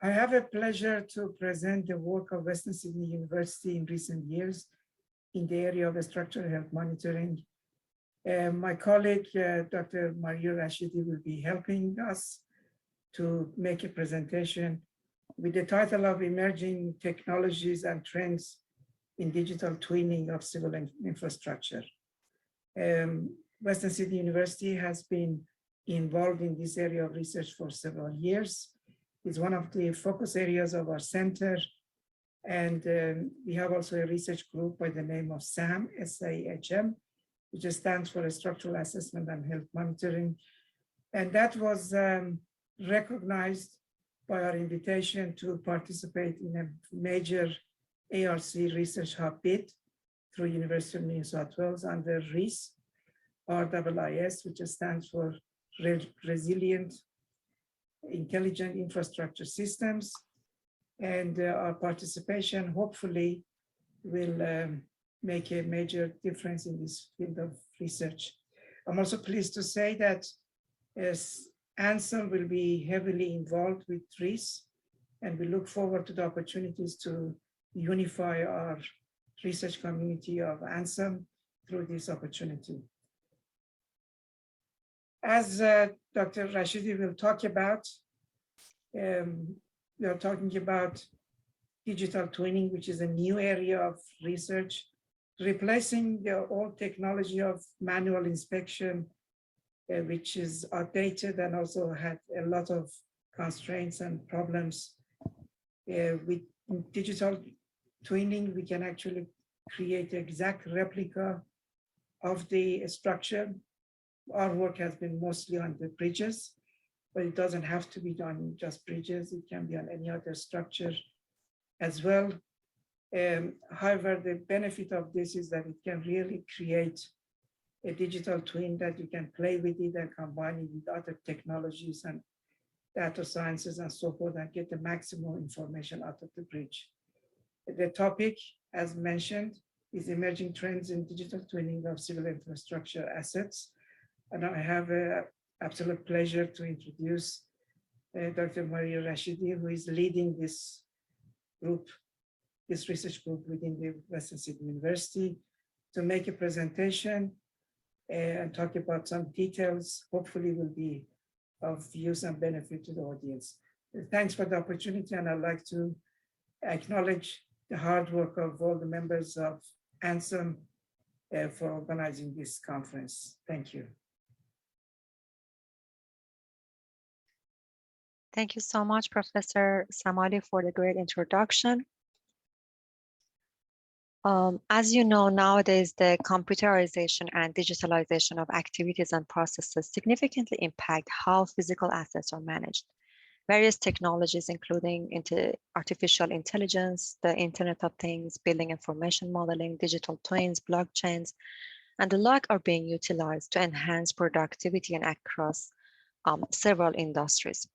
I have a pleasure to present the work of Western Sydney University in recent years in the area of structural health monitoring. My colleague, Dr. Mario Rashidi, will be helping us to make a presentation with the title of Emerging Technologies and Trends in Digital Twinning of Civil Infrastructure. Western Sydney University has been involved in this area of research for several years. It's one of the focus areas of our center. And we have also a research group by the name of SAM, S-A-H-M, which stands for Structural Assessment and Health Monitoring. And that was recognized by our invitation to participate in a major ARC research hub bid through University of New South Wales under RIS, RIIS, which stands for Resilient Intelligent Infrastructure Systems. And our participation hopefully will make a major difference in this field of research. I'm also pleased to say that ANSHM will be heavily involved with RIS, and we look forward to the opportunities to unify our research community of ANSHM through this opportunity. As Dr. Rashidi will talk about, we are talking about digital twinning, which is a new area of research, replacing the old technology of manual inspection, which is outdated and also had a lot of constraints and problems. With digital twinning, we can actually create an exact replica of the structure. Our work has been mostly on the bridges, but it doesn't have to be on just bridges. It can be on any other structure as well. However, the benefit of this is that it can really create a digital twin that you can play with it and combine it with other technologies and data sciences and so forth and get the maximum information out of the bridge. The topic, as mentioned, is emerging trends in digital twinning of civil infrastructure assets. And I have an absolute pleasure to introduce Dr. Maria Rashidi, who is leading this group, this research group within the Western Sydney University, to make a presentation and talk about some details, hopefully will be of use and benefit to the audience. Thanks for the opportunity, and I'd like to acknowledge the hard work of all the members of ANSHM for organizing this conference. Thank you. Thank you so much, Professor Samali, for the great introduction. As you know, nowadays, the computerization and digitalization of activities and processes significantly impact how physical assets are managed. Various technologies, including artificial intelligence, the Internet of Things, building information modeling, digital twins, blockchains, and the like are being utilized to enhance productivity and across several industries.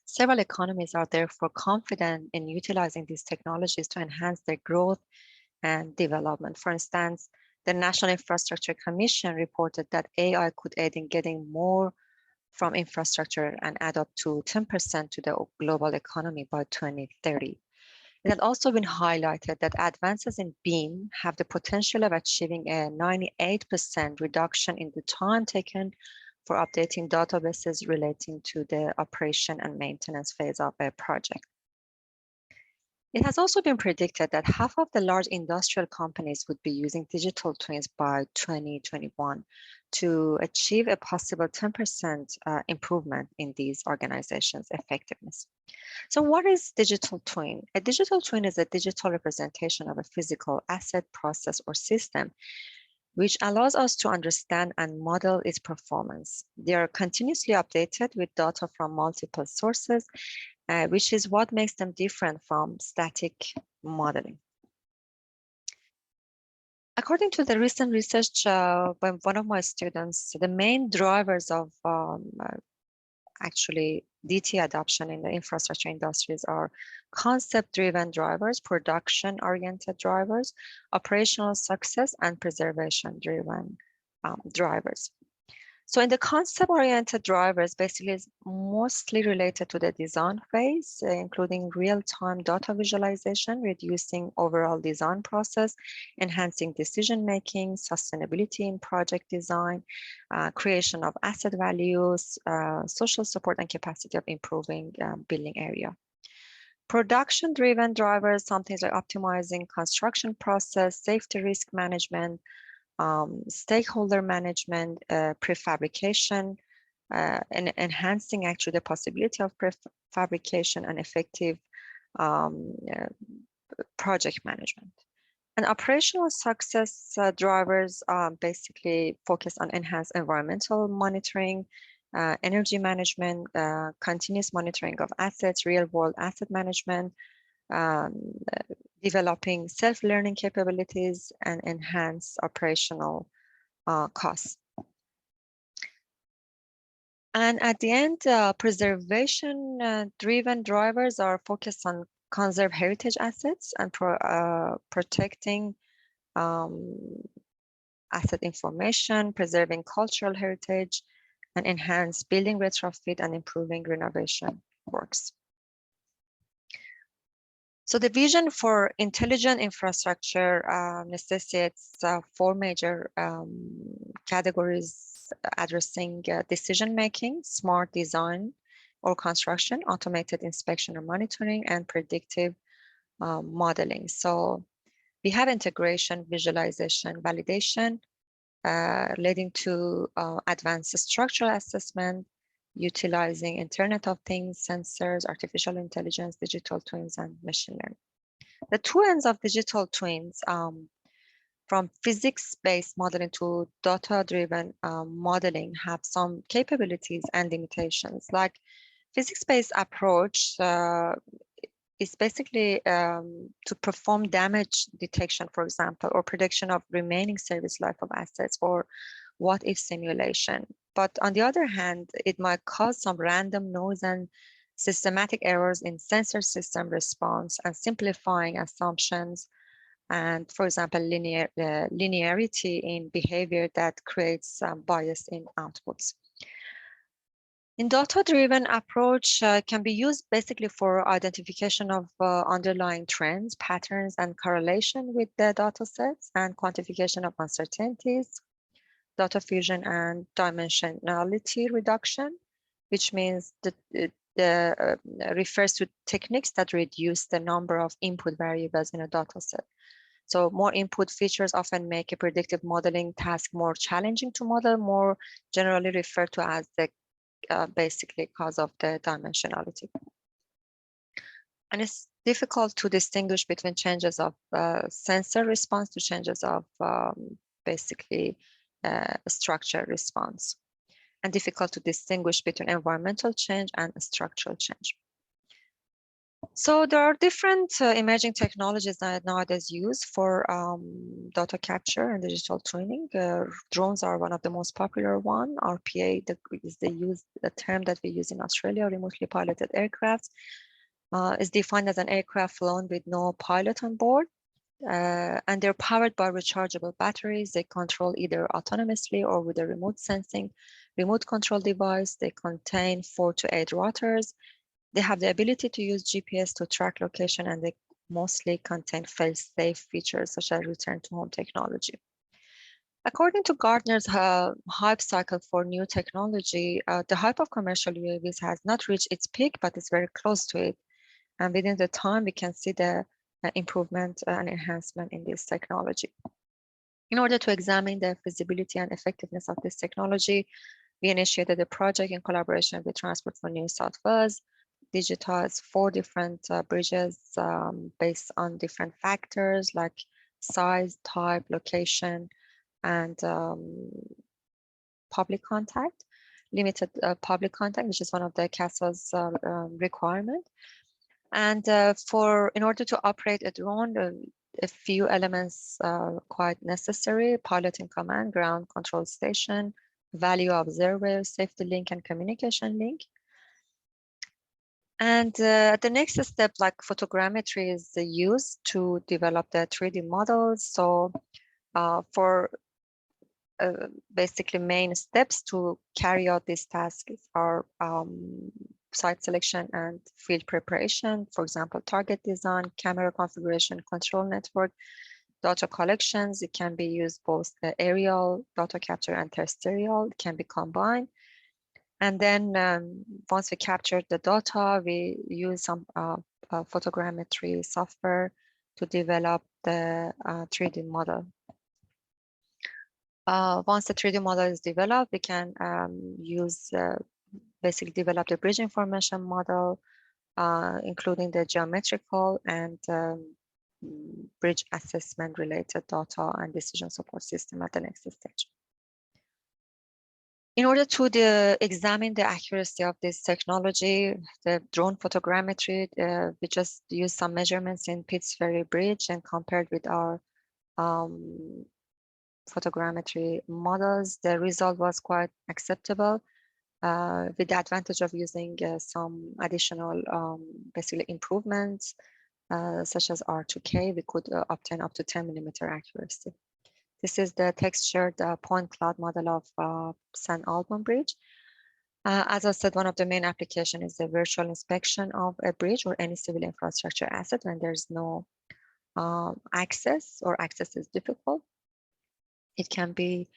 Several economies are therefore confident in utilizing these technologies to enhance their growth and development. For instance, the National Infrastructure Commission reported that AI could aid in getting more from infrastructure and add up to 10% to the global economy by 2030. It had also been highlighted that advances in BEAM have the potential of achieving a 98% reduction in the time taken for updating databases relating to the operation and maintenance phase of a project. It has also been predicted that half of the large industrial companies would be using digital twins by 2021 to achieve a possible 10% improvement in these organizations' effectiveness. So what is digital twin? A digital twin is a digital representation of a physical asset, process, or system which allows us to understand and model its performance. They are continuously updated with data from multiple sources, which is what makes them different from static modeling. According to the recent research by one of my students, the main drivers of actually DT adoption in the infrastructure industries are concept-driven drivers, production-oriented drivers, operational success, and preservation-driven drivers. So in the concept-oriented drivers, basically is mostly related to the design phase, including real-time data visualization, reducing overall design process, enhancing decision-making, sustainability in project design, creation of asset values, social support, and capacity of improving building area. Production-driven drivers, something like optimizing construction process, safety risk management, stakeholder management, prefabrication, and enhancing actually the possibility of prefabrication and effective project management. And operational success drivers basically focus on enhanced environmental monitoring, energy management, continuous monitoring of assets, real-world asset management, developing self-learning capabilities, and enhance operational costs. And at the end, preservation-driven drivers are focused on conserve heritage assets and protecting asset information, preserving cultural heritage, and enhance building retrofit and improving renovation works. So the vision for intelligent infrastructure necessitates 4 major categories addressing decision-making, smart design or construction, automated inspection or monitoring, and predictive modeling. So we have integration, visualization, validation, leading to advanced structural assessment, utilizing Internet of Things, sensors, artificial intelligence, digital twins, and machine learning. The two ends of digital twins, from physics-based modeling to data-driven modeling, have some capabilities and limitations. Like physics-based approach is basically to perform damage detection, for example, or prediction of remaining service life of assets, or what-if simulation. But on the other hand, it might cause some random noise and systematic errors in sensor system response and simplifying assumptions, and, for example, linearity in behavior that creates bias in outputs. In data-driven approach can be used basically for identification of underlying trends, patterns, and correlation with the data sets, and quantification of uncertainties, data fusion, and dimensionality reduction, which means that refers to techniques that reduce the number of input variables in a data set. So more input features often make a predictive modeling task more challenging to model, more generally referred to as the basically cause of the dimensionality. And it's difficult to distinguish between changes of sensor response to changes of basically structure response, and difficult to distinguish between environmental change and structural change. So there are different emerging technologies that nowadays used for data capture and digital twinning. Drones are one of the most popular one. RPA is the term that we use in Australia, remotely piloted aircraft. Is defined as an aircraft flown with no pilot on board. And they're powered by rechargeable batteries. They control either autonomously or with a remote sensing, remote control device. They contain 4 to 8 rotors. They have the ability to use GPS to track location, and they mostly contain fail-safe features such as return to home technology. According to Gartner's hype cycle for new technology, the hype of commercial UAVs has not reached its peak, but it's very close to it. And within the time, we can see the improvement and enhancement in this technology. In order to examine the feasibility and effectiveness of this technology, we initiated a project in collaboration with Transport for New South Wales, digitized 4 different bridges based on different factors like size, type, location, and public contact, limited public contact, which is one of the CASA's requirement. And in order to operate a drone, a few elements are quite necessary: pilot in command, ground control station, value observer, safety link, and communication link. And the next step, like photogrammetry, is used to develop the 3D models. So for basically main steps to carry out these tasks are site selection and field preparation, for example, target design, camera configuration, control network, data collections. It can be used both the aerial data capture and terrestrial. It can be combined. And then once we captured the data, we use some photogrammetry software to develop the 3D model. Once the 3D model is developed, we can basically develop the bridge information model, including the geometrical and bridge assessment related data and decision support system at the next stage. In order to examine the accuracy of this technology, the drone photogrammetry, we just use some measurements in Pitts Ferry Bridge and compared with our photogrammetry models, the result was quite acceptable. With the advantage of using some additional basically improvements, such as R2K, we could obtain up to 10 millimeter accuracy. This is the textured point cloud model of San Albon Bridge. As I said, one of the main applications is the virtual inspection of a bridge or any civil infrastructure asset when there's no access or access is difficult. It can be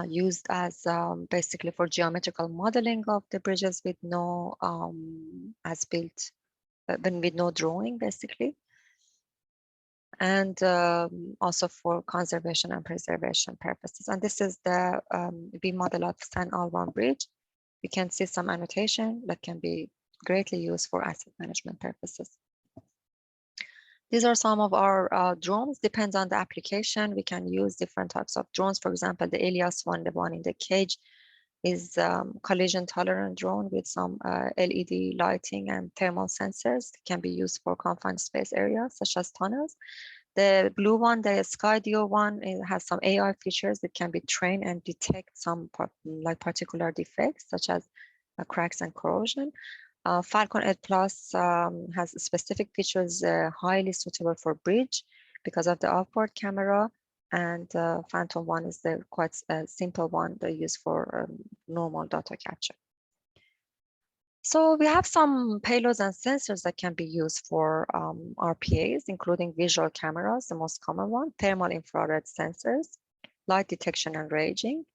used as basically for geometrical modeling of the bridges with no as-built, with no drawing, basically. And also for conservation and preservation purposes. And this is the B model of San Albon Bridge. You can see some annotation that can be greatly used for asset management purposes. These are some of our drones. Depends on the application. We can use different types of drones. For example, the Elias one, the one in the cage, is collision tolerant drone with some LED lighting and thermal sensors. It can be used for confined space areas such as tunnels. The blue one, the Skydio one, it has some AI features that can be trained and detect some particular defects such as cracks and corrosion. Falcon 8 Plus has specific features highly suitable for bridge because of the outboard camera, and Phantom 1 is the quite simple one they use for normal data capture. So we have some payloads and sensors that can be used for RPAs, including visual cameras, the most common one, thermal infrared sensors, light detection and ranging,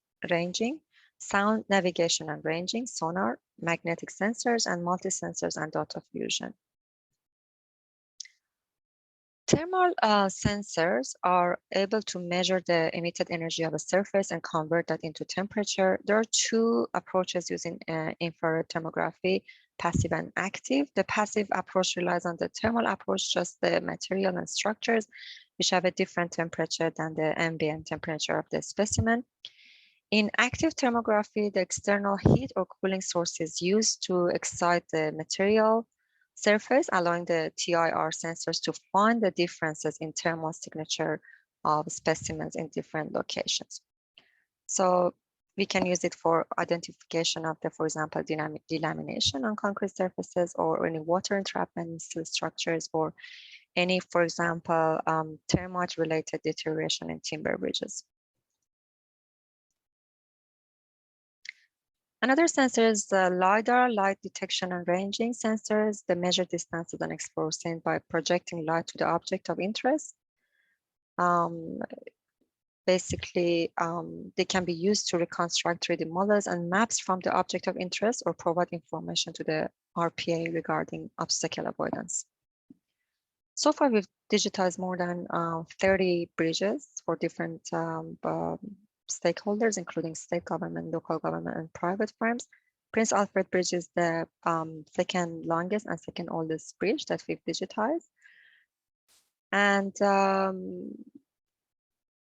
sound navigation and ranging, sonar, magnetic sensors, and multi-sensors and data fusion. Thermal sensors are able to measure the emitted energy of a surface and convert that into temperature. There are two approaches using infrared thermography, passive and active. The passive approach relies on the thermal approach, just the material and structures, which have a different temperature than the ambient temperature of the specimen. In active thermography, the external heat or cooling source is used to excite the material surface, allowing the TIR sensors to find the differences in thermal signature of specimens in different locations. So we can use it for identification of the, for example, dynamic delamination on concrete surfaces or any water entrapment in steel structures or any, for example, termite-related deterioration in timber bridges. Another sensor is the LiDAR, light detection and ranging sensors. They measure distances and explore scene by projecting light to the object of interest. Basically, they can be used to reconstruct 3D models and maps from the object of interest or provide information to the RPA regarding obstacle avoidance. So far, we've digitized more than 30 bridges for different stakeholders, including state government, local government, and private firms. Prince Alfred Bridge is the second longest and second oldest bridge that we've digitized. And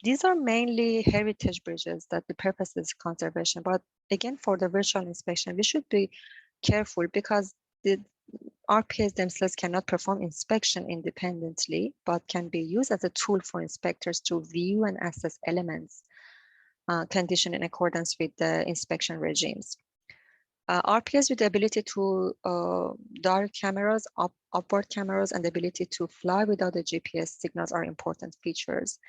these are mainly heritage bridges that the purpose is conservation. But again, for the virtual inspection, we should be careful because the RPAs themselves cannot perform inspection independently, but can be used as a tool for inspectors to view and assess elements condition in accordance with the inspection regimes. RPAs with the ability to direct cameras, upward cameras, and the ability to fly without the GPS signals are important features.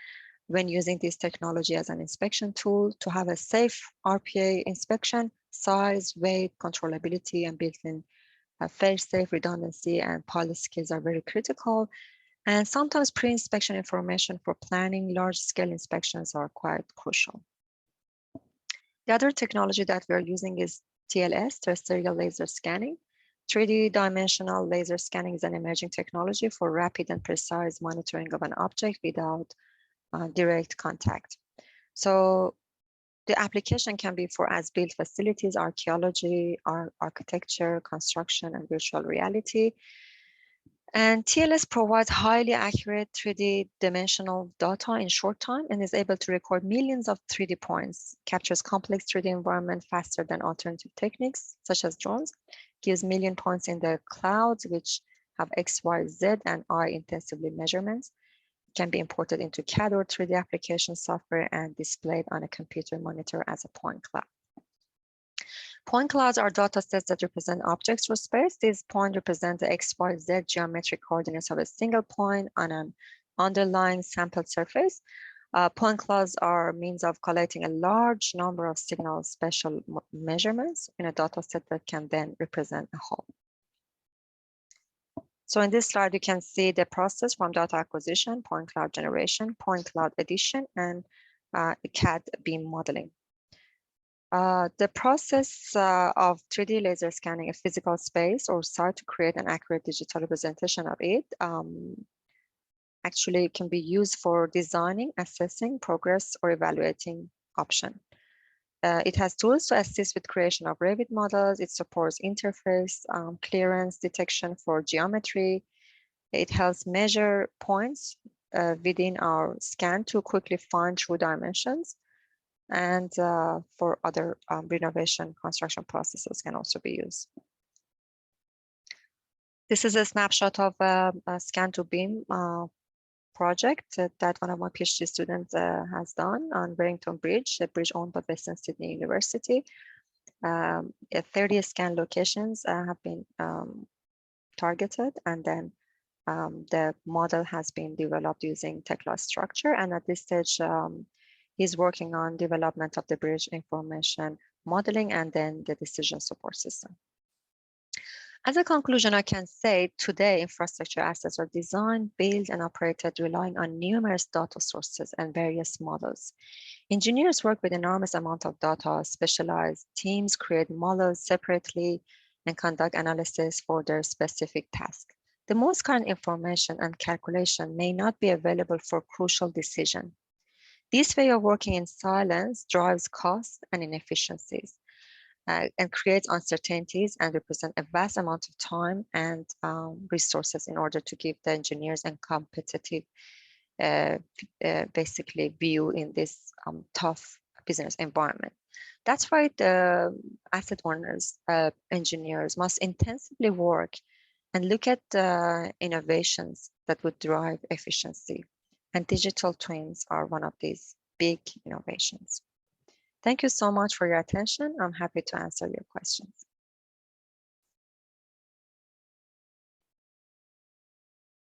when using this technology as an inspection tool to have a safe RPA inspection, size, weight, controllability, and built-in fail-safe redundancy and policy skills are very critical. And sometimes pre-inspection information for planning large-scale inspections are quite crucial. The other technology that we're using is TLS, terrestrial laser scanning. 3D dimensional laser scanning is an emerging technology for rapid and precise monitoring of an object without direct contact. So the application can be for as-built facilities, archaeology, architecture, construction, and virtual reality. And TLS provides highly accurate 3D dimensional data in short time and is able to record millions of 3D points, captures complex 3D environment faster than alternative techniques, such as drones, gives million points in the clouds, which have X, Y, Z, and I intensively measurements, can be imported into CAD or 3D application software and displayed on a computer monitor as a point cloud. Point clouds are data sets that represent objects or space. These points represent the X, Y, Z geometric coordinates of a single point on an underlying sampled surface. Point clouds are means of collecting a large number of signal spatial measurements in a data set that can then represent a whole. So in this slide, you can see the process from data acquisition, point cloud generation, point cloud addition, and CAD beam modeling. The process of 3D laser scanning a physical space or site to create an accurate digital representation of it actually can be used for designing, assessing, progress, or evaluating option. It has tools to assist with creation of Revit models. It supports interface, clearance detection for geometry. It helps measure points within our scan to quickly find true dimensions. And for other renovation construction processes can also be used. This is a snapshot of a scan to beam project that one of my PhD students has done on Barrington Bridge, a bridge owned by Western Sydney University. 30 scan locations have been targeted, and then the model has been developed using Tekla structure. And at this stage, he's working on development of the bridge information modeling and then the decision support system. As a conclusion, I can say today infrastructure assets are designed, built, and operated relying on numerous data sources and various models. Engineers work with enormous amount of data. Specialized teams create models separately and conduct analysis for their specific task. The most current information and calculation may not be available for crucial decision. This way of working in silence drives costs and inefficiencies and creates uncertainties and represent a vast amount of time and resources in order to give the engineers a competitive basically view in this tough business environment. That's why the asset owners, engineers must intensively work and look at innovations that would drive efficiency. And digital twins are one of these big innovations. Thank you so much for your attention. I'm happy to answer your questions.